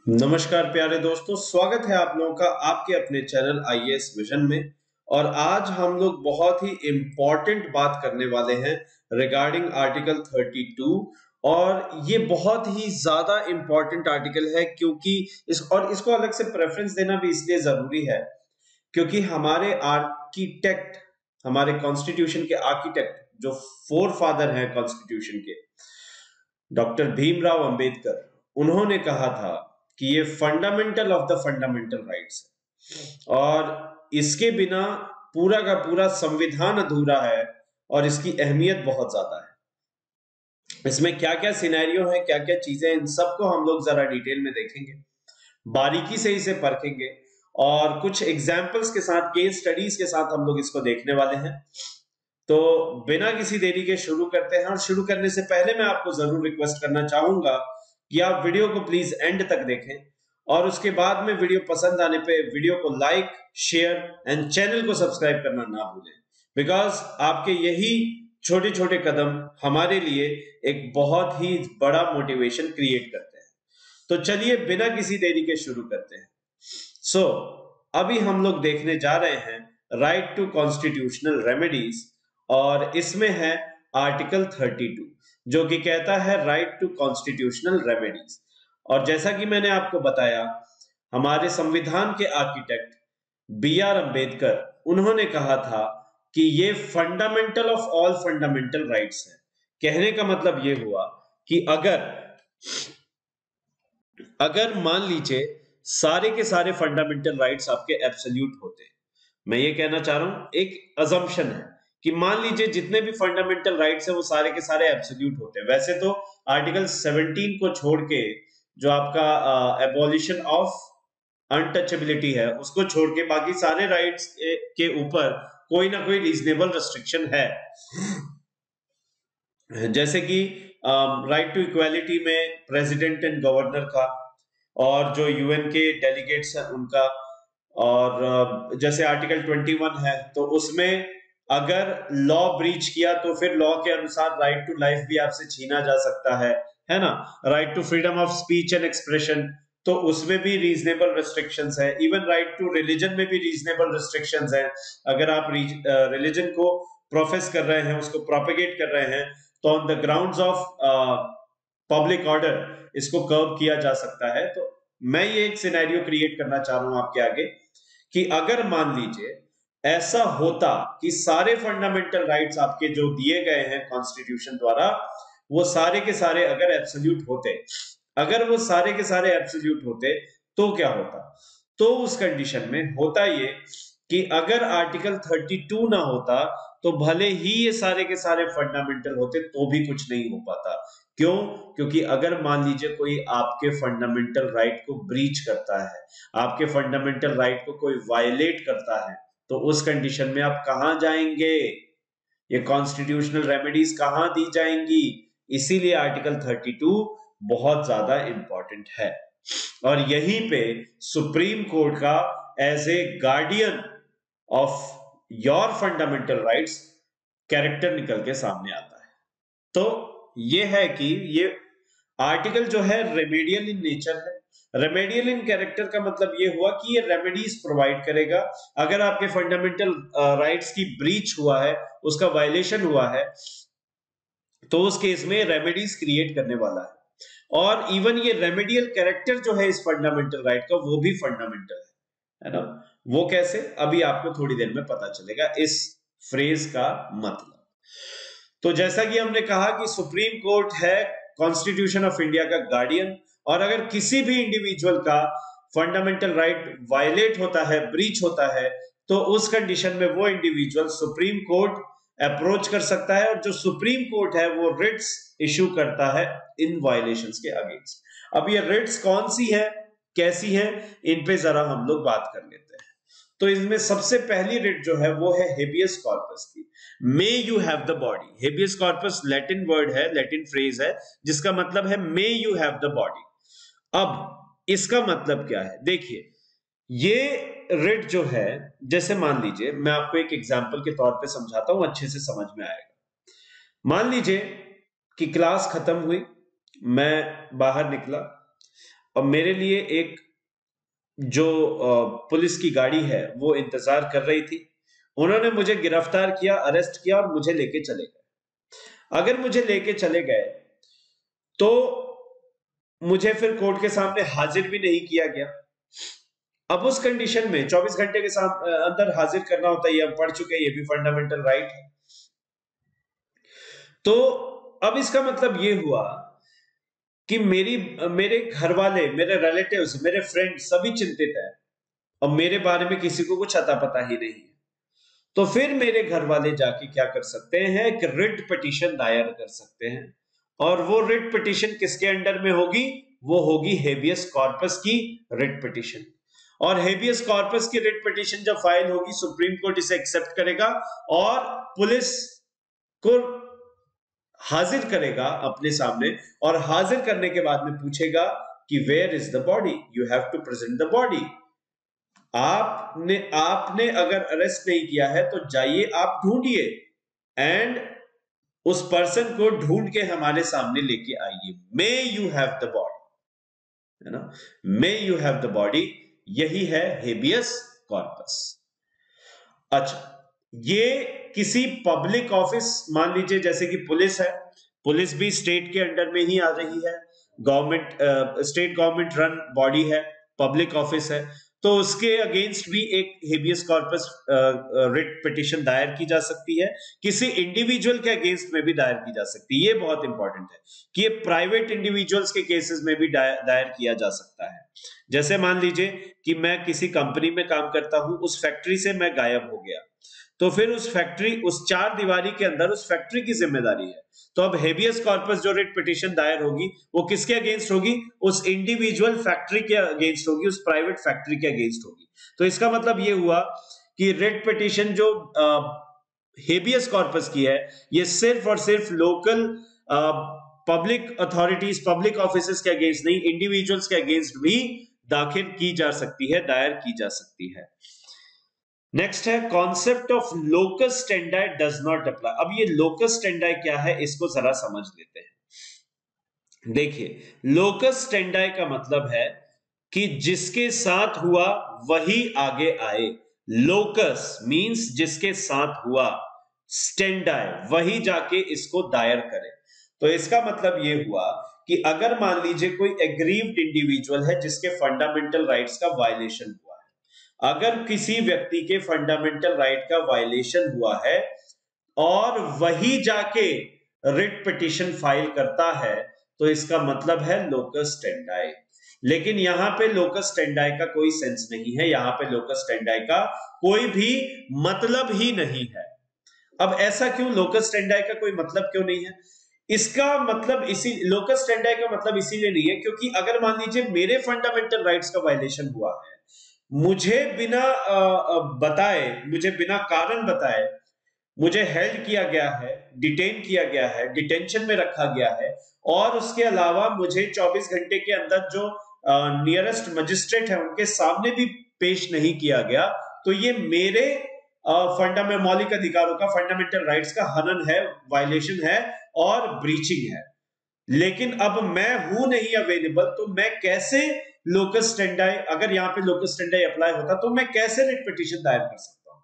नमस्कार प्यारे दोस्तों, स्वागत है आप लोगों का आपके अपने चैनल आईएएस विजन में। और आज हम लोग बहुत ही इम्पोर्टेंट बात करने वाले हैं रिगार्डिंग आर्टिकल 32। और ये बहुत ही ज्यादा इम्पोर्टेंट आर्टिकल है क्योंकि इसको अलग से प्रेफरेंस देना भी इसलिए जरूरी है क्योंकि हमारे आर्किटेक्ट, हमारे कॉन्स्टिट्यूशन के आर्किटेक्ट जो फोर फादर हैं कॉन्स्टिट्यूशन के, डॉक्टर भीमराव अंबेडकर, उन्होंने कहा था कि ये fundamental of the fundamental rights है और इसके बिना पूरा का पूरा संविधान अधूरा है और इसकी अहमियत बहुत ज्यादा है। इसमें क्या क्या सिनेरियो है, क्या क्या चीजें, इन सबको हम लोग जरा डिटेल में देखेंगे, बारीकी से इसे परखेंगे और कुछ एग्जाम्पल्स के साथ, केस स्टडीज के साथ हम लोग इसको देखने वाले हैं। तो बिना किसी देरी के शुरू करते हैं। और शुरू करने से पहले मैं आपको जरूर रिक्वेस्ट करना चाहूंगा कि आप वीडियो को प्लीज एंड तक देखें और उसके बाद में वीडियो पसंद आने पे वीडियो को लाइक, शेयर एंड चैनल को सब्सक्राइब करना ना भूलें, बिकॉज आपके यही छोटे छोटे कदम हमारे लिए एक बहुत ही बड़ा मोटिवेशन क्रिएट करते हैं। तो चलिए बिना किसी देरी के शुरू करते हैं। सो अभी हम लोग देखने जा रहे हैं राइट टू कॉन्स्टिट्यूशनल रेमेडीज और इसमें है आर्टिकल 32 जो कि कहता है राइट टू कॉन्स्टिट्यूशनल रेमेडीज। और जैसा कि मैंने आपको बताया, हमारे संविधान के आर्किटेक्ट B.R. अंबेडकर, उन्होंने कहा था कि ये fundamental of all fundamental rights है। कहने का मतलब ये हुआ कि अगर मान लीजिए सारे के सारे फंडामेंटल राइट्स आपके एब्सोल्यूट होते, मैं ये कहना चाह रहा हूं, एक अजम्पशन है कि मान लीजिए जितने भी फंडामेंटल राइट्स हैं वो सारे के सारे एब्सोल्यूट होते हैं। वैसे तो आर्टिकल 17 को छोड़ के, जो आपका एबॉलिशन ऑफ अनटचेबिलिटी है, उसको छोड़ के बाकी सारे राइट्स के ऊपर कोई ना कोई रीजनेबल रेस्ट्रिक्शन है। जैसे कि राइट टू इक्वालिटी में प्रेसिडेंट एंड गवर्नर का, और जो यूएन के डेलीगेट्स हैं उनका। और जैसे आर्टिकल 21 है तो उसमें अगर लॉ ब्रीच किया तो फिर लॉ के अनुसार राइट टू लाइफ भी आपसे छीना जा सकता है ना। Right to freedom of speech and expression, तो उसमें भी रीजनेबल रिस्ट्रिक्शंस है। इवन राइट टू रिलीजन में भी रीजनेबल रिस्ट्रिक्शंस है। अगर आप रिलीजन को प्रोफेस कर रहे हैं, उसको प्रोपेगेट कर रहे हैं, तो on the grounds of public order इसको कर्व किया जा सकता है। तो मैं ये एक सिनेरियो क्रिएट करना चाह रहा हूं आपके आगे कि अगर मान लीजिए ऐसा होता कि सारे फंडामेंटल राइट्स आपके जो दिए गए हैं कॉन्स्टिट्यूशन द्वारा, वो सारे के सारे अगर एब्सोल्यूट होते, अगर वो सारे के सारे एब्सोल्यूट होते, तो क्या होता? तो उस कंडीशन में होता ये कि अगर आर्टिकल 32 ना होता तो भले ही ये सारे के सारे फंडामेंटल होते तो भी कुछ नहीं हो पाता। क्यों? क्योंकि अगर मान लीजिए कोई आपके फंडामेंटल राइट को ब्रीच करता है, आपके फंडामेंटल राइट को कोई वायलेट करता है, तो उस कंडीशन में आप कहां जाएंगे? ये कॉन्स्टिट्यूशनल रेमेडीज कहां दी जाएंगी? इसीलिए आर्टिकल 32 बहुत ज्यादा इंपॉर्टेंट है। और यहीं पे सुप्रीम कोर्ट का as a guardian of your fundamental rights character निकल के सामने आता है। तो ये है कि ये आर्टिकल जो है रेमेडियल इन नेचर है। रेमेडियल इन कैरेक्टर का मतलब ये हुआ कि ये रेमेडीज प्रोवाइड करेगा। अगर आपके फंडामेंटल राइट्स की ब्रीच हुआ है, उसका वायलेशन हुआ है, तो उस केस में रेमेडीज क्रिएट करने वाला है। और इवन ये रेमेडियल कैरेक्टर जो है इस फंडामेंटल राइट का, वो भी फंडामेंटल है ना। वो कैसे, अभी आपको थोड़ी देर में पता चलेगा इस फ्रेज का मतलब। तो जैसा कि हमने कहा कि सुप्रीम कोर्ट है कॉन्स्टिट्यूशन ऑफ इंडिया का गार्डियन, और अगर किसी भी इंडिविजुअल का फंडामेंटल राइट वायलेट होता है, ब्रीच होता है, तो उस कंडीशन में वो इंडिविजुअल सुप्रीम कोर्ट अप्रोच कर सकता है। और जो सुप्रीम कोर्ट है वो रिट्स इशू करता है इन वायलेशंस के अगेंस्ट। अब ये रिट्स कौन सी है, कैसी है, इन पे जरा हम लोग बात कर लेते हैं। तो इसमें सबसे पहली रिट जो है वो है हेबियस कॉर्पस की। May you have the body. Habeas corpus Latin word है, लैटिन फ्रेज है, जिसका मतलब है may you have the body. अब इसका मतलब क्या है? देखिए, ये रिट जो है, जैसे मान लीजिए, मैं आपको एक एग्जांपल के तौर पे समझाता हूं, अच्छे से समझ में आएगा। मान लीजिए कि क्लास खत्म हुई, मैं बाहर निकला, और मेरे लिए एक जो पुलिस की गाड़ी है वो इंतजार कर रही थी। उन्होंने मुझे गिरफ्तार किया, अरेस्ट किया और मुझे लेके चले गए। अगर मुझे लेके चले गए तो मुझे फिर कोर्ट के सामने हाजिर भी नहीं किया गया। अब उस कंडीशन में 24 घंटे के अंदर हाजिर करना होता है, ये हम पढ़ चुके हैं, ये भी फंडामेंटल राइट है। तो अब इसका मतलब ये हुआ कि मेरे घर वाले, मेरे रिलेटिव्स, मेरे फ्रेंड सभी चिंतित हैं और मेरे बारे में किसी को कुछ अता पता ही नहीं है। तो फिर मेरे घर वाले जाके क्या कर सकते हैं कि रिट पिटीशन दायर कर सकते हैं। और वो रिट पिटीशन किसके अंडर में होगी? वो होगी हेबियस कॉर्पस की रिट पिटीशन। और हेबियस कॉर्पस की रिट पिटीशन जब फाइल होगी, सुप्रीम कोर्ट इसे एक्सेप्ट करेगा और पुलिस को हाजिर करेगा अपने सामने, और हाजिर करने के बाद में पूछेगा कि where is the body, you have to present the body. आपने अगर अरेस्ट नहीं किया है तो जाइए आप ढूंढिए एंड उस पर्सन को ढूंढ के हमारे सामने लेके आइए। May you have the body, है ना, may you have the body, यही है हेबियस कॉर्पस। अच्छा, ये किसी पब्लिक ऑफिस, मान लीजिए जैसे कि पुलिस है, पुलिस भी स्टेट के अंडर में ही आ रही है, government, state government run body है, पब्लिक ऑफिस है, तो उसके अगेंस्ट भी एक हेबियस कॉर्पस रिट पिटीशन दायर की जा सकती है। किसी इंडिविजुअल के अगेंस्ट में भी दायर की जा सकती है। ये बहुत इंपॉर्टेंट है कि ये प्राइवेट इंडिविजुअल्स के केसेस में भी दायर किया जा सकता है। जैसे मान लीजिए कि मैं किसी कंपनी में काम करता हूं, उस फैक्ट्री से मैं गायब हो गया, तो फिर उस फैक्ट्री, उस चार दीवारी के अंदर उस फैक्ट्री की जिम्मेदारी है। तो अब हेबियस कॉर्पस जो रिट पिटीशन दायर होगी वो किसके अगेंस्ट होगी? उस इंडिविजुअल फैक्ट्री के अगेंस्ट होगी, उस प्राइवेट फैक्ट्री के अगेंस्ट होगी। तो इसका मतलब ये हुआ कि रिट पिटीशन जो हेबियस कॉर्पस की है, ये सिर्फ और सिर्फ local public authorities, public offices के अगेंस्ट नहीं, इंडिविजुअल्स के अगेंस्ट भी दाखिल की जा सकती है, दायर की जा सकती है। नेक्स्ट है concept of locus standard does not apply. अब ये लोकस स्टैंडर्ड क्या है, इसको जरा समझ लेते हैं। देखिए, लोकस स्टैंडर्ड का मतलब है कि जिसके साथ हुआ वही आगे आए। लोकस मींस जिसके साथ हुआ, स्टैंडर्ड वही जाके इसको दायर करे। तो इसका मतलब ये हुआ कि अगर मान लीजिए कोई एग्रीव्ड इंडिविजुअल है जिसके फंडामेंटल राइट्स का वायलेशन हुआ है, अगर किसी व्यक्ति के फंडामेंटल राइट का वायलेशन हुआ है और वही जाके रिट पिटीशन फाइल करता है, तो इसका मतलब है लोकस स्टैंडर्ड। लेकिन यहां पे लोकस स्टैंडर्ड का कोई सेंस नहीं है, यहां पे लोकस स्टैंडर्ड का कोई भी मतलब ही नहीं है। अब ऐसा क्यों? लोकस स्टैंडर्ड का कोई मतलब क्यों नहीं है? इसका मतलब इसी, लोकस स्टैंडर्ड का मतलब इसीलिए नहीं है क्योंकि अगर मान लीजिए मेरे फंडामेंटल राइट्स का वायलेशन हुआ है, मुझे बिना बताए, मुझे बिना कारण बताए मुझे हेल्ड किया गया है, डिटेन किया गया है, डिटेंशन में रखा गया है, और उसके अलावा मुझे 24 घंटे के अंदर जो नियरेस्ट मजिस्ट्रेट है उनके सामने भी पेश नहीं किया गया, तो ये मेरे फंडामेंटल मौलिक अधिकारों का, फंडामेंटल राइट्स का हनन है, वायलेशन है और ब्रीचिंग है। लेकिन अब मैं हूं नहीं अवेलेबल, तो मैं कैसे लोकस स्टैंडर्ड, अगर यहां पे लोकस स्टैंडर्ड अप्लाई होता तो मैं कैसे रिट पिटीशन दायर कर सकता हूं?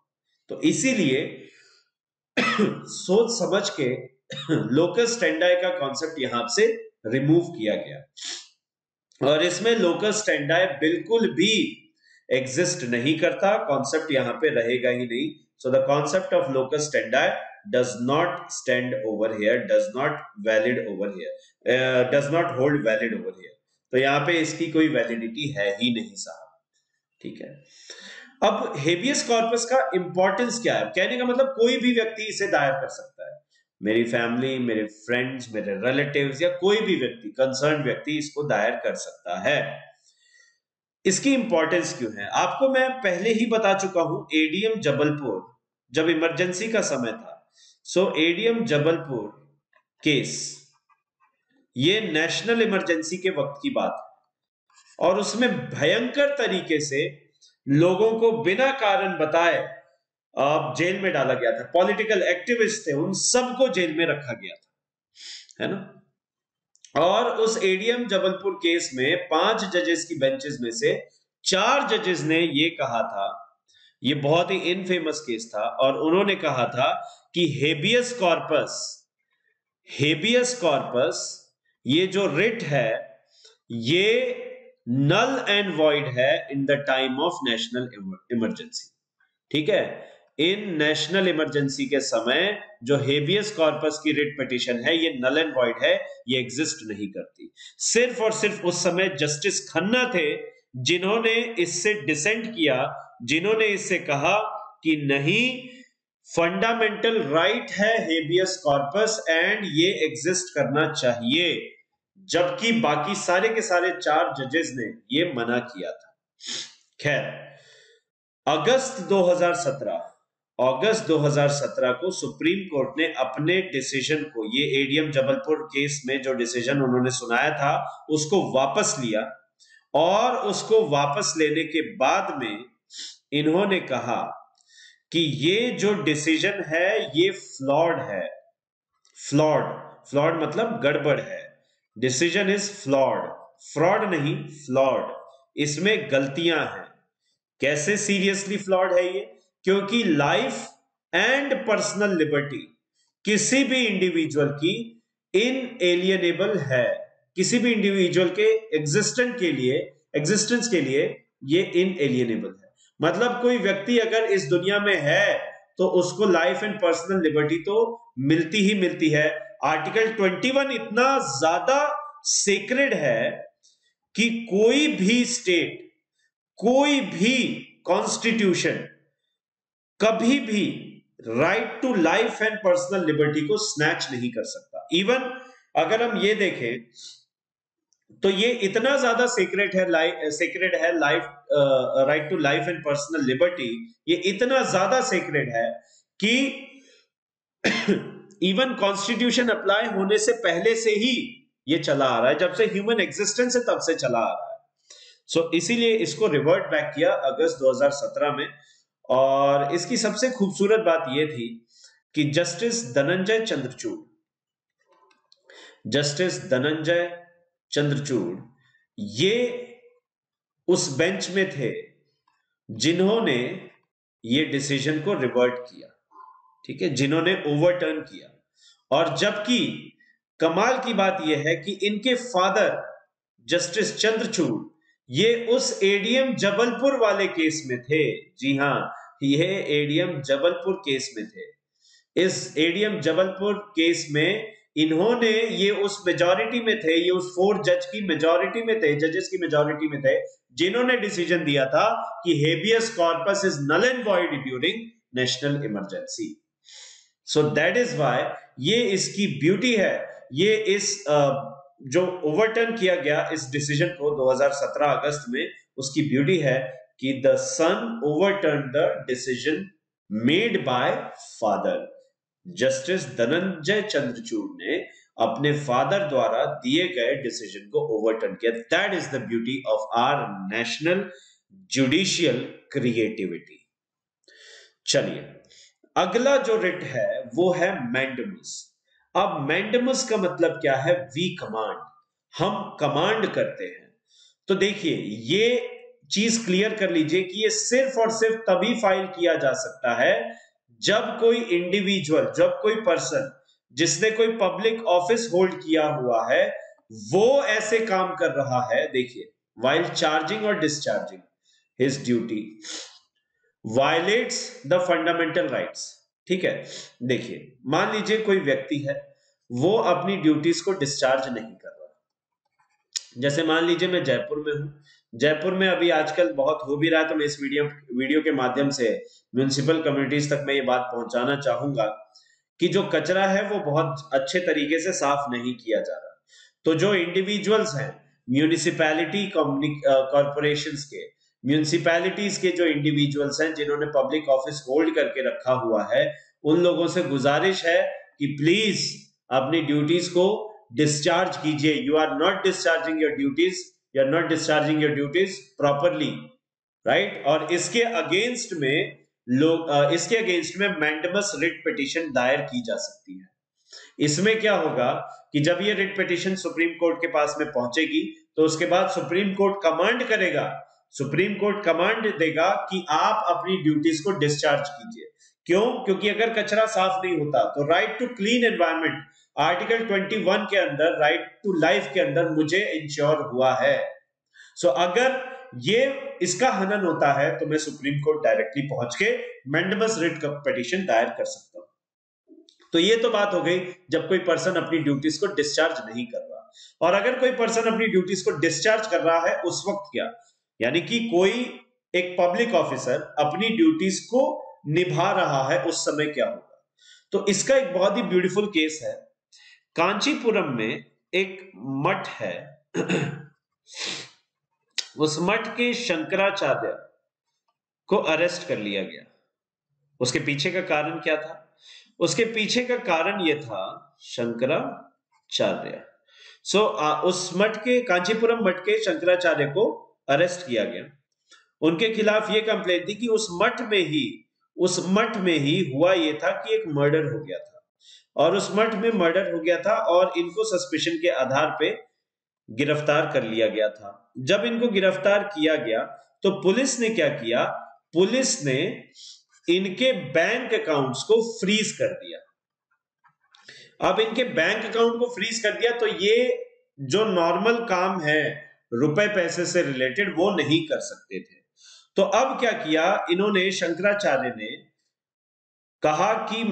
तो इसीलिए सोच समझ के लोकस स्टैंडर्ड का कॉन्सेप्ट यहां से रिमूव किया गया और इसमें लोकस स्टैंडर्ड बिल्कुल भी एग्जिस्ट नहीं करता, कॉन्सेप्ट यहां पे रहेगा ही नहीं। So the concept of locus standard does not stand over here, does not valid over here, does not hold valid over here। तो यहां पे इसकी कोई वैलिडिटी है ही नहीं साहब, ठीक है। अब हेबियस कॉर्पस का इंपॉर्टेंस क्या है? कहने का मतलब कोई भी व्यक्ति इसे दायर कर सकता है, मेरी फैमिली, मेरे फ्रेंड्स, मेरे रिलेटिव्स या कोई भी व्यक्ति, कंसर्न व्यक्ति इसको दायर कर सकता है। इसकी इंपॉर्टेंस क्यों है आपको मैं पहले ही बता चुका हूं। एडीएम जबलपुर, जब इमरजेंसी का समय था, सो एडीएम जबलपुर केस, ये नेशनल इमरजेंसी के वक्त की बात है और उसमें भयंकर तरीके से लोगों को बिना कारण बताए जेल में डाला गया था। पॉलिटिकल एक्टिविस्ट थे, उन सबको जेल में रखा गया था, है ना। और उस एडीएम जबलपुर केस में 5 जजेस की बेंचेस में से 4 जजेस ने ये कहा था, ये बहुत ही इनफेमस केस था, और उन्होंने कहा था कि हेबियस कॉर्पस ये जो रिट है ये नल एंड वॉइड है in the time of national emergency. ठीक है, इन नेशनल इमरजेंसी के समय जो हेबियस कॉर्पस की रिट पिटीशन है ये नल एंड वॉइड है, ये एग्जिस्ट नहीं करती। सिर्फ और सिर्फ उस समय जस्टिस खन्ना थे जिन्होंने इससे डिसेंट किया, जिन्होंने इससे कहा कि नहीं, फंडामेंटल राइट है हेबियस कॉर्पस एंड ये एग्जिस्ट करना चाहिए, जबकि बाकी सारे के सारे 4 जजेस ने ये मना किया था। खैर, अगस्त 2017 को सुप्रीम कोर्ट ने अपने डिसीजन को, ये एडीएम जबलपुर केस में जो डिसीजन उन्होंने सुनाया था उसको वापस लिया, और उसको वापस लेने के बाद में इन्होंने कहा कि ये जो डिसीजन है ये फ्लॉड है। फ्लॉड मतलब गड़बड़ है। डिसीजन इज फ्लॉड, फ्रॉड नहीं, फ्लॉड। इसमें गलतियां हैं। कैसे सीरियसली फ्लॉड है ये? क्योंकि लाइफ एंड पर्सनल लिबर्टी किसी भी इंडिविजुअल की इनएलिएनेबल है। किसी भी इंडिविजुअल के एग्जिस्टेंस के लिए ये इनएलिएनेबल है। मतलब कोई व्यक्ति अगर इस दुनिया में है तो उसको लाइफ एंड पर्सनल लिबर्टी तो मिलती ही मिलती है। आर्टिकल 21 इतना ज्यादा सेक्रेड है कि कोई भी स्टेट, कोई भी कॉन्स्टिट्यूशन कभी भी right to life and personal liberty को स्नैच नहीं कर सकता। इवन अगर हम ये देखें तो ये इतना ज्यादा सेक्रेट है life, right to life and personal liberty, ये इतना ज्यादा सेक्रेट है कि इवन कॉन्स्टिट्यूशन अप्लाई होने से पहले से ही ये चला आ रहा है, जब से ह्यूमन एग्जिस्टेंस है तब से चला आ रहा है। सो इसीलिए इसको रिवर्ट बैक किया अगस्त 2017 में। और इसकी सबसे खूबसूरत बात यह थी कि जस्टिस धनंजय चंद्रचूड़ ये उस बेंच में थे जिन्होंने ये डिसीजन को रिवर्ट किया। ठीक है, जिन्होंने ओवरटर्न किया। और जबकि कमाल की बात यह है कि इनके फादर जस्टिस चंद्रचूड़ ये उस एडीएम जबलपुर वाले केस में थे। जी हां, ये एडीएम जबलपुर केस में थे। इस एडीएम जबलपुर केस में इन्होंने, ये उस मेजॉरिटी में थे, ये उस 4 जज की मेजॉरिटी में थे, जजेस की मेजॉरिटी में थे, जिन्होंने डिसीजन दिया था कि habeas corpus is null and void during national emergency. So that is why ये इसकी ब्यूटी है। ये इस जो ओवरटर्न किया गया इस डिसीजन को 2017 अगस्त में, उसकी ब्यूटी है कि the son overturn the decision made by father. Justice Dhananjaya Chandrachud ने अपने फादर द्वारा दिए गए डिसीजन को ओवरटर्न किया। That is the beauty of our national judicial creativity. चलिए, अगला जो रिट है वो है मैंडेमस। अब मैंडेमस का मतलब क्या है? वी कमांड, हम कमांड करते हैं। तो देखिए, ये चीज क्लियर कर लीजिए कि ये सिर्फ और सिर्फ तभी फाइल किया जा सकता है जब कोई इंडिविजुअल, जब कोई पर्सन जिसने कोई पब्लिक ऑफिस होल्ड किया हुआ है वो ऐसे काम कर रहा है। देखिए, while चार्जिंग और discharging his duty violets the fundamental rights. ठीक है, देखिए, मान लीजिए कोई व्यक्ति है, वो अपनी ड्यूटीज को डिस्चार्ज नहीं कर रहा। जैसे मान लीजिए मैं जयपुर में हूं, जयपुर में अभी आजकल बहुत हो भी रहा है, तो मैं इस वीडियो के माध्यम से म्युनिसिपल कम्युनिटीज तक मैं ये बात पहुंचाना चाहूंगा कि जो कचरा है वो बहुत अच्छे तरीके से साफ नहीं किया जा रहा। तो जो इंडिविजुअल्स हैं, म्यूनिसिपैलिटी कॉर्पोरेशंस के, म्यूनिसिपैलिटीज के जो इंडिविजुअल्स हैं जिन्होंने पब्लिक ऑफिस होल्ड करके रखा हुआ है, उन लोगों से गुजारिश है कि प्लीज अपनी ड्यूटीज को डिस्चार्ज कीजिए। You are not discharging your duties, you are not discharging your duties properly, right. और इसके अगेंस्ट में मैंडेमस रिट पिटीशन दायर की जा सकती है। इसमें क्या होगा कि जब ये रिट पिटीशन सुप्रीम कोर्ट के पास में पहुंचेगी तो उसके बाद सुप्रीम कोर्ट कमांड करेगा, सुप्रीम कोर्ट कमांड देगा कि आप अपनी ड्यूटीज को डिस्चार्ज कीजिए। क्यों? क्योंकि अगर कचरा साफ नहीं होता तो right to clean environment article 21 के अंदर, राइट टू लाइफ के अंदर मुझे इंश्योर हुआ है। सो अगर ये इसका हनन होता है तो मैं सुप्रीम कोर्ट डायरेक्टली पहुंच के मैंडेमस रिट पिटीशन दायर कर सकता हूं। तो ये तो बात हो गई जब कोई पर्सन अपनी ड्यूटीज को डिस्चार्ज नहीं कर रहा, और अगर कोई पर्सन अपनी ड्यूटीज को डिस्चार्ज कर रहा है उस वक्त क्या, यानी कि कोई एक पब्लिक ऑफिसर अपनी ड्यूटीज को निभा रहा है उस समय क्या होगा। तो इसका एक बहुत ही ब्यूटीफुल केस है। कांचीपुरम में एक मठ है उस मठ के शंकराचार्य को अरेस्ट कर लिया गया। उसके पीछे का कारण क्या था? उसके पीछे का कारण यह था शंकराचार्य। उस मठ के, कांचीपुरम मठ के शंकराचार्य को अरेस्ट किया गया। उनके खिलाफ यह कंप्लेंट थी कि उस मठ में ही हुआ यह था कि एक मर्डर हो गया था, और उस मठ में मर्डर हो गया था और इनको सस्पिशन के आधार पे गिरफ्तार कर लिया गया था। जब इनको गिरफ्तार किया गया तो पुलिस ने क्या किया? पुलिस ने इनके बैंक अकाउंट्स को फ्रीज कर दिया। अब इनके बैंक अकाउंट को फ्रीज कर दिया तो ये जो नॉर्मल काम है रुपए पैसे से रिलेटेड वो नहीं कर सकते थे। तो अब क्या किया इन्होंने, शंकराचार्य ने कहा कि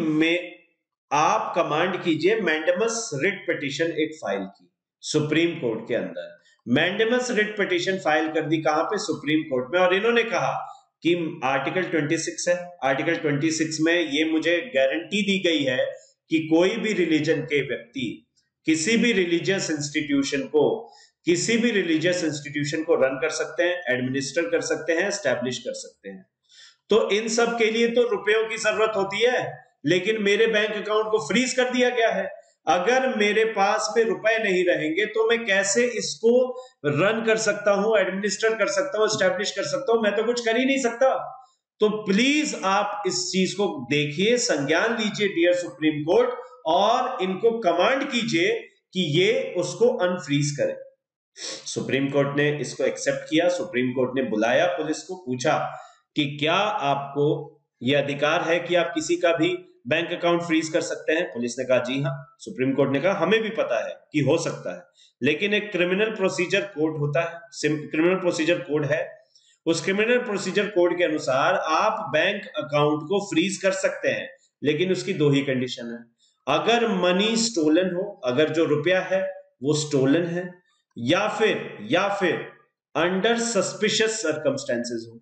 आप कमांड कीजिए, मैंडेमस रिट पिटीशन एक फाइल की सुप्रीम कोर्ट के अंदर। मैंडेमस रिट पिटीशन फाइल कर दी, कहां पे? सुप्रीम कोर्ट में। और इन्होंने कहा कि आर्टिकल 26 है, आर्टिकल 26 में ये मुझे गारंटी दी गई है कि कोई भी रिलीजन के व्यक्ति किसी भी रिलीजियस इंस्टीट्यूशन को रन कर सकते हैं, एडमिनिस्टर कर सकते हैं, एस्टैब्लिश कर सकते हैं। तो इन सब के लिए तो रुपयों की जरूरत होती है, लेकिन मेरे बैंक अकाउंट को फ्रीज कर दिया गया है। अगर मेरे पास में रुपए नहीं रहेंगे तो मैं कैसे इसको रन कर सकता हूं, एडमिनिस्टर कर सकता हूं, एस्टैब्लिश कर सकता हूं? मैं तो कुछ कर ही नहीं सकता। तो प्लीज आप इस चीज को देखिए, संज्ञान लीजिए डियर सुप्रीम कोर्ट, और इनको कमांड कीजिए कि ये उसको अनफ्रीज करें। सुप्रीम कोर्ट ने इसको एक्सेप्ट किया। सुप्रीम कोर्ट ने बुलाया पुलिस को, पूछा कि क्या आपको यह अधिकार है कि आप किसी का भी बैंक अकाउंट फ्रीज कर सकते हैं? पुलिस ने कहा जी हां। सुप्रीम कोर्ट ने कहा हमें भी पता है कि हो सकता है, लेकिन एक क्रिमिनल प्रोसीजर कोड होता है, क्रिमिनल प्रोसीजर कोड है। उस क्रिमिनल प्रोसीजर कोड के अनुसार आप बैंक अकाउंट को फ्रीज कर सकते हैं, लेकिन उसकी दो ही कंडीशन है। अगर मनी स्टोलन हो, अगर जो रुपया है वो स्टोलन है, या फिर अंडर सस्पिशियस सर्कमस्टेंसेस हो,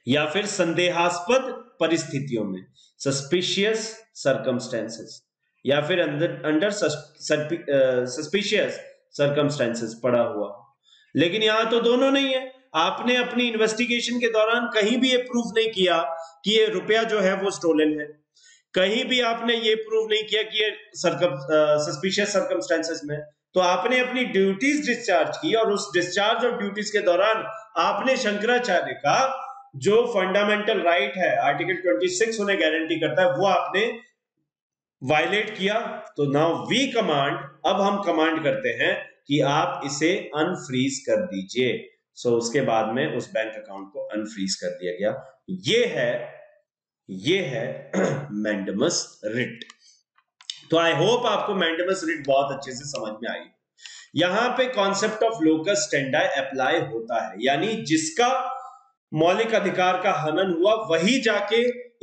या फिर संदेहास्पद परिस्थितियों में, सस्पिशियस सर्कमस्टेंसेस, या फिर अंडर सस्पिशियस सर्कमस्टेंसेस पड़ा हुआ। लेकिन यहां तो दोनों नहीं है। आपने अपनी इन्वेस्टिगेशन के दौरान कहीं भी ये प्रूफ नहीं किया कि ये रुपया जो है वो स्टोलन है, कहीं भी आपने ये प्रूव नहीं किया कि ये सस्पिशियस सर्कमस्टेंसेस में। तो आपने अपनी ड्यूटीज डिस्चार्ज की, और उस डिस्चार्ज ऑफ ड्यूटीज के दौरान आपने शंकराचार्य का जो फंडामेंटल राइट है, आर्टिकल 26 उन्हें गारंटी करता है, वो आपने वायलेट किया। तो नाउ वी कमांड, अब हम कमांड करते हैं कि आप इसे अनफ्रीज कर दीजिए। सो उसके बाद में उस बैंक अकाउंट को अनफ्रीज कर दिया गया। ये है मैंडेमस रिट। तो आई होप आपको मैंडेमस रिट बहुत अच्छे से समझ में आई। यहां पे concept of locus standi apply होता है, यानी जिसका मौलिक अधिकार का हनन हुआ वही जाके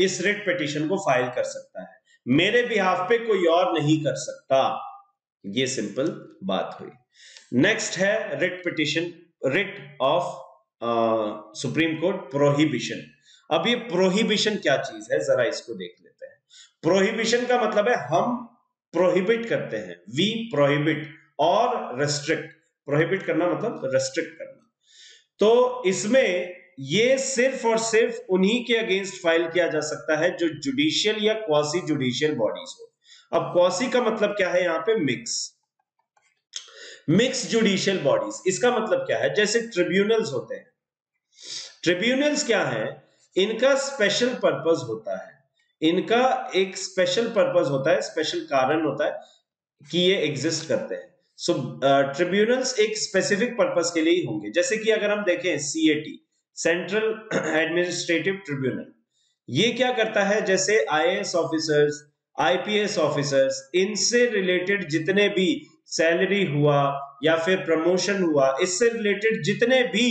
इस रिट पिटीशन को फाइल कर सकता है, मेरे बिहाफ पे कोई और नहीं कर सकता। ये सिंपल बात हुई। नेक्स्ट है writ petition, writ of supreme court prohibition. अब ये प्रोहिबिशन क्या चीज है, जरा इसको देख लेते हैं। प्रोहिबिशन का मतलब है हम प्रोहिबिट करते हैं, वी प्रोहिबिट, और रेस्ट्रिक्ट। प्रोहिबिट करना मतलब रेस्ट्रिक्ट करना। तो इसमें ये सिर्फ और सिर्फ उन्हीं के अगेंस्ट फाइल किया जा सकता है जो जुडिशियल या क्वासी जुडिशियल बॉडीज हो। अब क्वासी का मतलब क्या है यहाँ पे? Mix judicial bodies. इसका मतलब क्या है? जैसे ट्रिब्यूनल्स होते हैं। ट्रिब्यूनल्स क्या है? इनका स्पेशल पर्पस होता है इनका एक स्पेशल पर्पस होता है, स्पेशल कारण होता है कि ये एग्जिस्ट करते हैं। सो ट्रिब्यूनल्स एक स्पेसिफिक पर्पस के लिए ही होंगे। जैसे कि अगर हम देखें सीएटी, सेंट्रल एडमिनिस्ट्रेटिव ट्रिब्यूनल, ये क्या करता है, जैसे आईएएस ऑफिसर्स, आईपीएस ऑफिसर्स, इनसे रिलेटेड जितने भी सैलरी हुआ या फिर प्रमोशन हुआ, इससे रिलेटेड जितने भी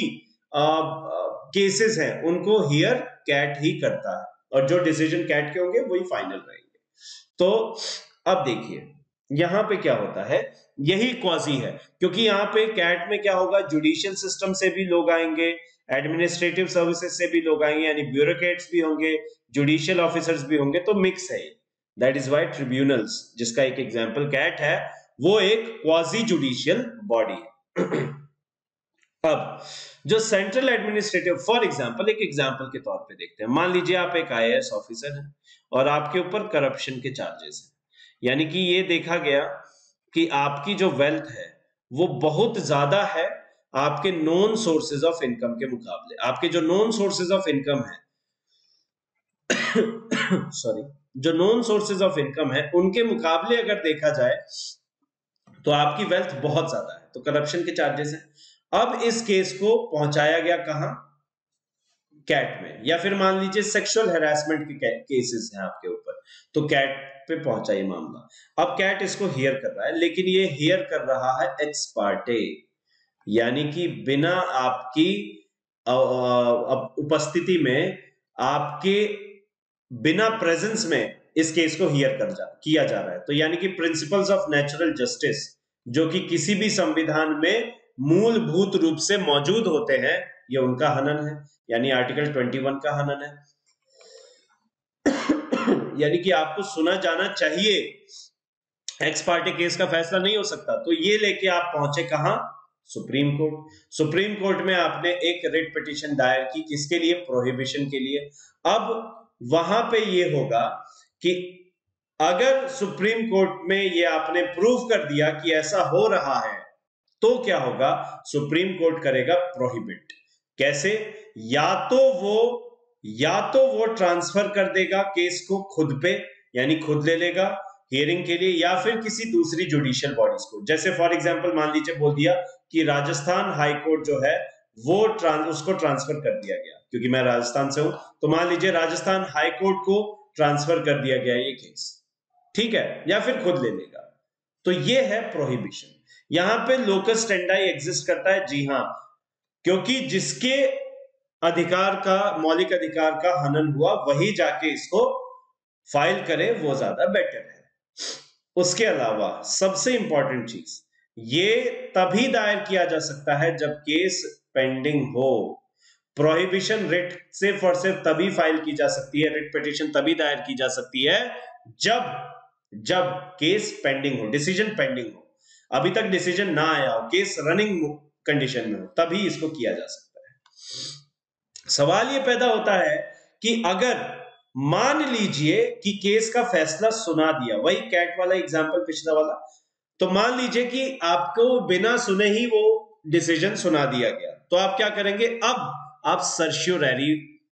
केसेस हैं उनको हियर कैट ही करता है, और जो डिसीजन कैट के होंगे वही फाइनल रहेंगे। तो अब देखिए यहां पे क्या होता है, यही क्वाजी है, क्योंकि यहाँ पे कैट में क्या होगा, जुडिशियल सिस्टम से भी लोग आएंगे, एडमिनिस्ट्रेटिव सर्विसेज से भी लोग आएंगे, यानी ब्यूरोक्रेट्स भी होंगे, जुडिशियल ऑफिसर्स भी होंगे, तो मिक्स है। दैट इज वाई ट्रिब्यूनल्स, जिसका एक एग्जांपल कैट है, वो एक क्वाजी जुडिशियल बॉडी है। अब जो सेंट्रल एडमिनिस्ट्रेटिव, फॉर एग्जांपल, एक एग्जांपल के तौर पे देखते हैं, मान लीजिए आप एक आईएएस ऑफिसर हैं और आपके ऊपर करप्शन के चार्जेस हैं, यानी कि ये देखा गया कि आपकी जो वेल्थ है वो बहुत ज्यादा है आपके नॉन सोर्सेज ऑफ इनकम के मुकाबले। आपके जो नॉन सोर्सेज ऑफ इनकम है सॉरी, जो नॉन सोर्सेज ऑफ इनकम है उनके मुकाबले अगर देखा जाए तो आपकी वेल्थ बहुत ज्यादा है, तो करप्शन के चार्जेस हैं। अब इस केस को पहुंचाया गया कहां, कैट में, या फिर मान लीजिए सेक्सुअल हैरेसमेंट के केसेस हैं आपके ऊपर, तो कैट पे पहुंचा ये मामला। अब कैट इसको हियर कर रहा है, लेकिन ये हियर कर रहा है एक्स पार्टे, यानी कि बिना आपकी उपस्थिति में, आपके बिना प्रेजेंस में इस केस को हियर किया जा रहा है। तो यानी कि प्रिंसिपल्स ऑफ नेचुरल जस्टिस, जो कि किसी भी संविधान में मूलभूत रूप से मौजूद होते हैं, ये उनका हनन है, यानी आर्टिकल 21 का हनन है। यानी कि आपको सुना जाना चाहिए, एक्स पार्टी केस का फैसला नहीं हो सकता, तो ये लेके आप पहुंचे कहां, सुप्रीम कोर्ट। सुप्रीम कोर्ट में आपने एक रिट पिटीशन दायर की, किसके लिए, प्रोहिबिशन के लिए। अब वहां पे ये होगा कि अगर सुप्रीम कोर्ट में ये आपने प्रूव कर दिया कि ऐसा हो रहा है, तो क्या होगा, सुप्रीम कोर्ट करेगा प्रोहिबिट। कैसे, या तो वो ट्रांसफर कर देगा केस को खुद पे, यानी खुद ले लेगा हियरिंग के लिए, या फिर किसी दूसरी जुडिशियल बॉडीज को। जैसे फॉर एग्जांपल मान लीजिए बोल दिया कि राजस्थान हाई कोर्ट जो है वो उसको ट्रांसफर कर दिया गया, क्योंकि मैं राजस्थान से हूं, तो मान लीजिए राजस्थान हाई कोर्ट को ट्रांसफर कर दिया गया ये केस, ठीक है, या फिर खुद ले लेगा, तो ये है प्रोहिबिशन। यहां पे लोकस स्टैंडाई एग्जिस्ट करता है, जी हां, क्योंकि जिसके अधिकार का, मौलिक अधिकार का हनन हुआ, वही जाके इसको फाइल करे, वो ज्यादा बेटर है। उसके अलावा सबसे इंपॉर्टेंट चीज, ये तभी दायर किया जा सकता है जब केस पेंडिंग हो। प्रोहिबिशन रिट सिर्फ और सिर्फ तभी फाइल की जा सकती है, रिट पिटीशन तभी दायर की जा सकती है जब केस पेंडिंग हो, डिसीजन पेंडिंग हो, अभी तक डिसीजन ना आया हो, केस रनिंग कंडीशन में हो, तभी इसको किया जा सकता है। सवाल ये पैदा होता है कि अगर मान लीजिए कि केस का फैसला सुना दिया, वही कैट वाला एग्जांपल पिछला वाला, तो मान लीजिए कि आपको बिना सुने ही वो डिसीजन सुना दिया गया, तो आप क्या करेंगे, अब आप सर्शियोररी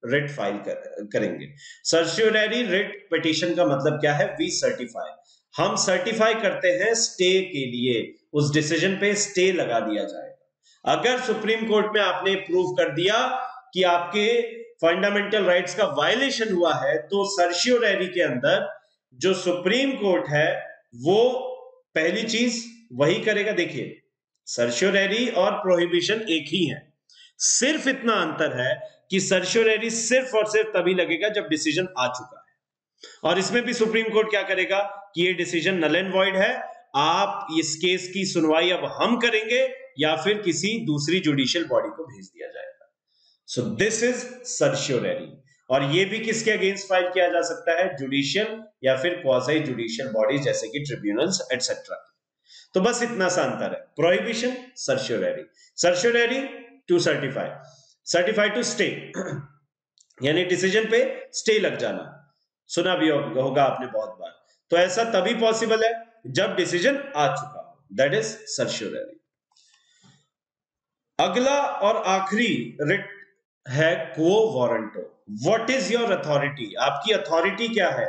रिट फाइल करेंगे। सर्शियोररी रिट पिटीशन का मतलब क्या है, वी सर्टिफाई, हम सर्टिफाई करते हैं स्टे के लिए, उस डिसीजन पे स्टे लगा दिया जाएगा। अगर सुप्रीम कोर्ट में आपने प्रूव कर दिया कि आपके फंडामेंटल राइट्स का वायलेशन हुआ है, तो सर्शियोररी के अंदर जो सुप्रीम कोर्ट है वो पहली चीज वही करेगा। देखिए, सर्शियोररी और प्रोहिबिशन एक ही है, सिर्फ इतना अंतर है कि सर्शियोररी सिर्फ और सिर्फ तभी लगेगा जब डिसीजन आ चुका है, और इसमें भी सुप्रीम कोर्ट क्या करेगा कि ये डिसीजन नल एंड वॉइड है, आप इस केस की सुनवाई अब हम करेंगे या फिर किसी दूसरी जुडिशियल बॉडी को भेज दिया जाएगा। सो दिस इज सर्शियोररी, और ये भी किसके अगेंस्ट फाइल किया जा सकता है, जुडिशियल या फिर क्वाजी जुडिशियल बॉडीज जैसे कि ट्रिब्यूनल्स एटसेट्रा। तो बस इतना सा अंतर है, prohibition, certiorari. Certiorari to certify, certify to stay, यानी डिसीजन पे स्टे लग जाना, सुना भी होगा आपने बहुत बार। तो ऐसा तभी पॉसिबल है जब डिसीजन आ चुका हो, दैट इज सर्शियोररी। अगला और आखिरी रिट है quo warranto. What is your authority? आपकी अथॉरिटी क्या है,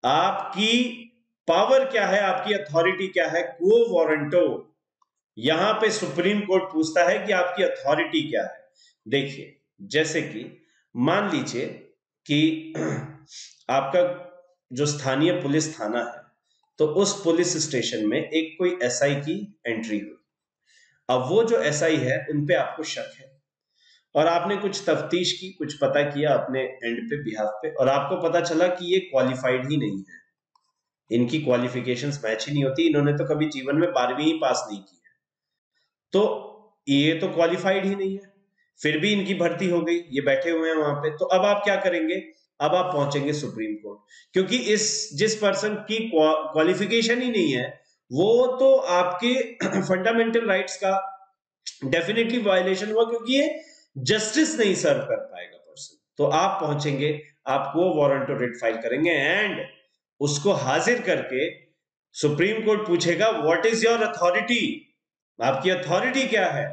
आपकी पावर क्या है, आपकी अथॉरिटी क्या है? Quo warranto. यहां पे सुप्रीम कोर्ट पूछता है कि आपकी अथॉरिटी क्या है। देखिए, जैसे कि मान लीजिए कि आपका जो स्थानीय पुलिस थाना है, तो उस पुलिस स्टेशन में एक कोई एसआई की एंट्री हुई। अब वो जो एसआई है उन पे आपको शक है और आपने कुछ तफ्तीश की, कुछ पता किया अपने एंड पे, बिहाफ पे, और आपको पता चला कि ये क्वालिफाइड ही नहीं है, इनकी क्वालिफिकेशंस मैच ही नहीं होती, इन्होंने तो कभी जीवन में 12वीं ही पास नहीं की है, तो ये तो क्वालिफाइड ही नहीं है, फिर भी इनकी भर्ती हो गई, ये बैठे हुए हैं वहां पे। तो अब आप क्या करेंगे? अब आप पहुंचेंगे सुप्रीम कोर्ट, क्योंकि इस जिस पर्सन की क्वालिफिकेशन ही नहीं है, वो तो आपके फंडामेंटल राइट्स का डेफिनेटली वायलेशन हुआ, क्योंकि ये जस्टिस नहीं सर्व कर पाएगा पर्सन। तो आप पहुंचेंगे, आपको वारंट ऑफ रिट फाइल करेंगे एंड उसको हाजिर करके सुप्रीम कोर्ट पूछेगा व्हाट इज योर अथॉरिटी, आपकी अथॉरिटी क्या है,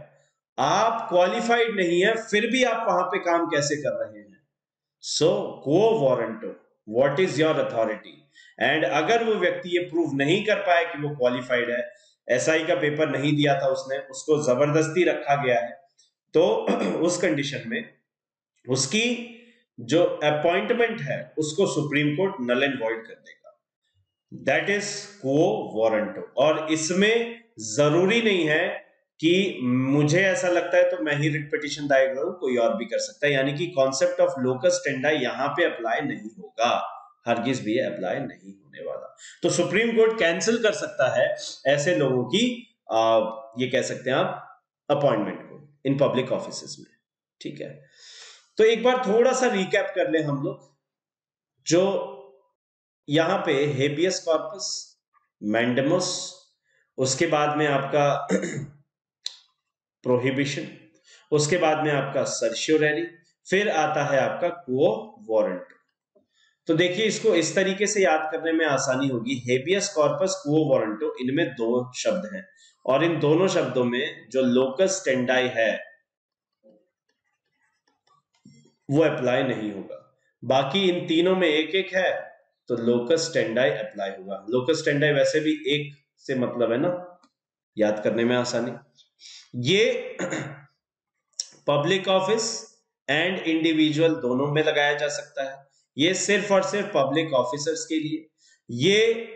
आप क्वालिफाइड नहीं है फिर भी आप वहां पे काम कैसे कर रहे हैं। So quo warranto, what is your authority. And अगर वो व्यक्ति ये प्रूव नहीं कर पाए कि वो क्वालिफाइड है, एसआई का पेपर नहीं दिया था उसने, उसको जबरदस्ती रखा गया है, तो उस कंडीशन में उसकी जो अपॉइंटमेंट है उसको Supreme Court null and void कर देगा। That is quo warranto. और इसमें जरूरी नहीं है कि मुझे ऐसा लगता है तो मैं ही रिट पिटीशन दायर करूं, कोई और भी कर सकता है, यानी कि कॉन्सेप्ट ऑफ लोकस स्टेंडाई यहां पे अप्लाई नहीं होगा, हरगिज भी अप्लाई नहीं होने वाला। तो सुप्रीम कोर्ट कैंसिल कर सकता है ऐसे लोगों की ये कह सकते हैं आप अपॉइंटमेंट को इन पब्लिक ऑफिसेस में। ठीक है, तो एक बार थोड़ा सा रिकैप कर ले हम लोग। जो यहां पे हेबियस कॉर्पस, मैंडेमस, उसके बाद में आपका प्रोहिबिशन, उसके बाद में आपका सर्शियोररी, फिर आता है आपका क्वो वारंट। तो देखिए, इसको इस तरीके से याद करने में आसानी होगी, हेबियस कॉर्पस, क्वो वारंटो, इनमें दो शब्द हैं और इन दोनों शब्दों में जो लोकस स्टेंडाई है वो अप्लाई नहीं होगा। बाकी इन तीनों में एक एक है तो लोकस स्टेंडाई अप्लाई होगा। लोकस स्टेंडाई वैसे भी एक से मतलब है ना, याद करने में आसानी। ये पब्लिक ऑफिस एंड इंडिविजुअल दोनों में लगाया जा सकता है। ये सिर्फ और सिर्फ पब्लिक ऑफिसर्स के लिए, ये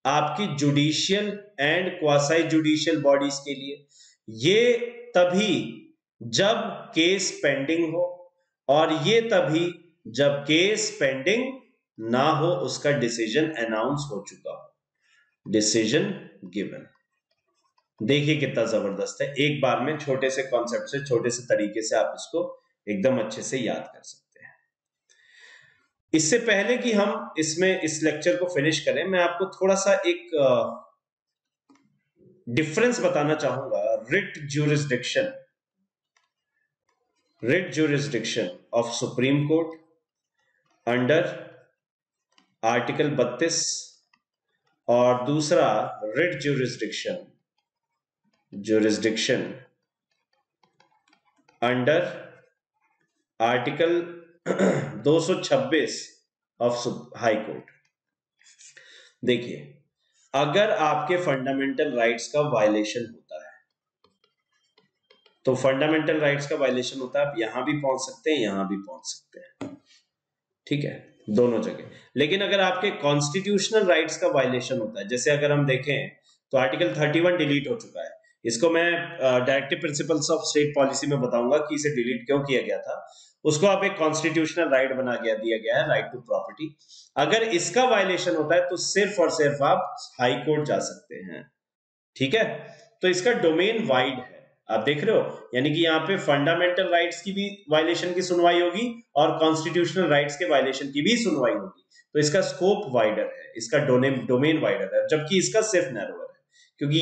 आपकी judicial and quasi judicial bodies के लिए, ये तभी जब केस पेंडिंग हो, और ये तभी जब केस पेंडिंग ना हो, उसका डिसीजन अनाउंस हो चुका हो, डिसीजन गिवन। देखिए कितना जबरदस्त है, एक बार में छोटे से कॉन्सेप्ट से, छोटे से तरीके से आप इसको एकदम अच्छे से याद कर सकते हैं। इससे पहले कि हम इसमें इस लेक्चर को फिनिश करें, मैं आपको थोड़ा सा एक डिफरेंस बताना चाहूंगा। Writ jurisdiction of supreme court under article 32 और दूसरा writ jurisdiction under article 226 of high court. देखिए, अगर आपके फंडामेंटल राइट्स का वायलेशन होता है, तो फंडामेंटल राइट्स का वायलेशन होता है, आप यहां भी पहुंच सकते हैं, यहां भी पहुंच सकते हैं, ठीक है, दोनों जगह। लेकिन अगर आपके कॉन्स्टिट्यूशनल राइट्स का वायलेशन होता है, जैसे अगर हम देखें तो आर्टिकल 31 डिलीट हो चुका है, इसको मैं directive principles of state policy में बताऊंगा कि इसे डिलीट क्यों किया गया था। उसको आप एक कॉन्स्टिट्यूशनल राइट बना दिया गया है, राइट टू प्रॉपर्टी। अगर इसका वायलेशन होता है तो सिर्फ और सिर्फ आप हाई कोर्ट जा सकते हैं, ठीक है। तो इसका डोमेन वाइड है, आप देख रहे हो, यानी कि यहाँ पे फंडामेंटल राइट्स की भी वायलेशन की सुनवाई होगी और कॉन्स्टिट्यूशनल राइट्स के वायलेशन की भी सुनवाई होगी। तो इसका स्कोप वाइडर है, इसका डोमेन वाइडर है, जबकि इसका सिर्फ नैरोअर है, क्योंकि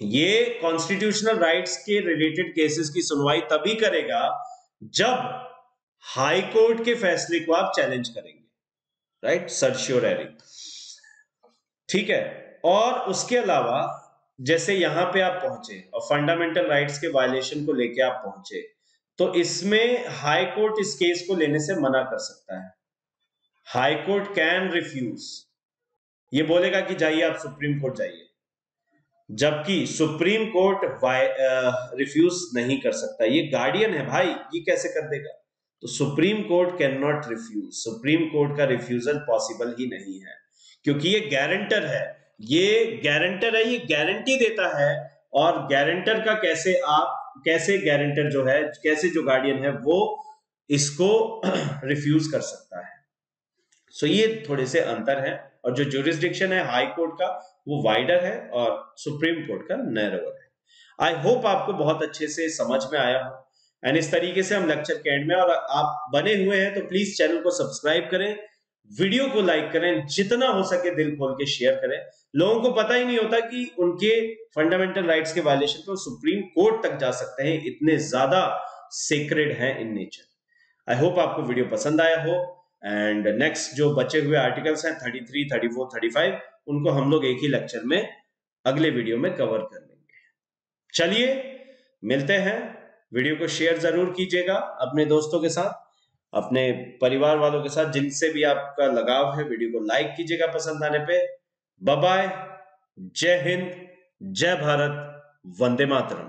ये कॉन्स्टिट्यूशनल राइट्स के रिलेटेड केसेस की सुनवाई तभी करेगा जब हाई कोर्ट के फैसले को आप चैलेंज करेंगे, राइट, सर्शियोररी, ठीक है। और उसके अलावा जैसे यहां पे आप पहुंचे और फंडामेंटल राइट्स के वायलेशन को लेके आप पहुंचे, तो इसमें हाई कोर्ट इस केस को लेने से मना कर सकता है। हाई कोर्ट कैन रिफ्यूज, ये बोलेगा कि जाइए आप सुप्रीम कोर्ट जाइए, जबकि सुप्रीम कोर्ट रिफ्यूज नहीं कर सकता। ये गार्डियन है भाई, ये कैसे कर देगा? तो Supreme Court can not refuse, Supreme Court का रिफ्यूजल पॉसिबल ही नहीं है, क्योंकि ये गारंटर है, ये गारंटर है, ये गारंटी देता है। और गारंटर का कैसे गारंटर जो है, कैसे जो गार्डियन है वो इसको रिफ्यूज कर सकता है। सो ये थोड़े से अंतर है, और जो ज्यूरिसडिक्शन है हाई कोर्ट का वो वाइडर है और सुप्रीम कोर्ट का नैरोअर है। आई होप आपको बहुत अच्छे से समझ में आया हो, एंड इस तरीके से हम लेक्चर के एंड में, और आप बने हुए हैं तो प्लीज चैनल को सब्सक्राइब करें, वीडियो को लाइक करें, जितना हो सके दिल खोल के शेयर करें। लोगों को पता ही नहीं होता कि उनके फंडामेंटल राइट्स के वायलेशन पे सुप्रीम कोर्ट तक जा सकते हैं, इतने ज्यादा सेक्रेड हैं इन नेचर। आई होप आपको वीडियो पसंद आया हो, एंड नेक्स्ट जो बचे हुए आर्टिकल्स हैं 33, 34, 35, उनको हम लोग एक ही लेक्चर में अगले वीडियो में कवर कर लेंगे। चलिए मिलते हैं, वीडियो को शेयर जरूर कीजिएगा अपने दोस्तों के साथ, अपने परिवार वालों के साथ, जिनसे भी आपका लगाव है। वीडियो को लाइक कीजिएगा पसंद आने पे। बाय बाय, जय हिंद, जय भारत, वंदे मातरम।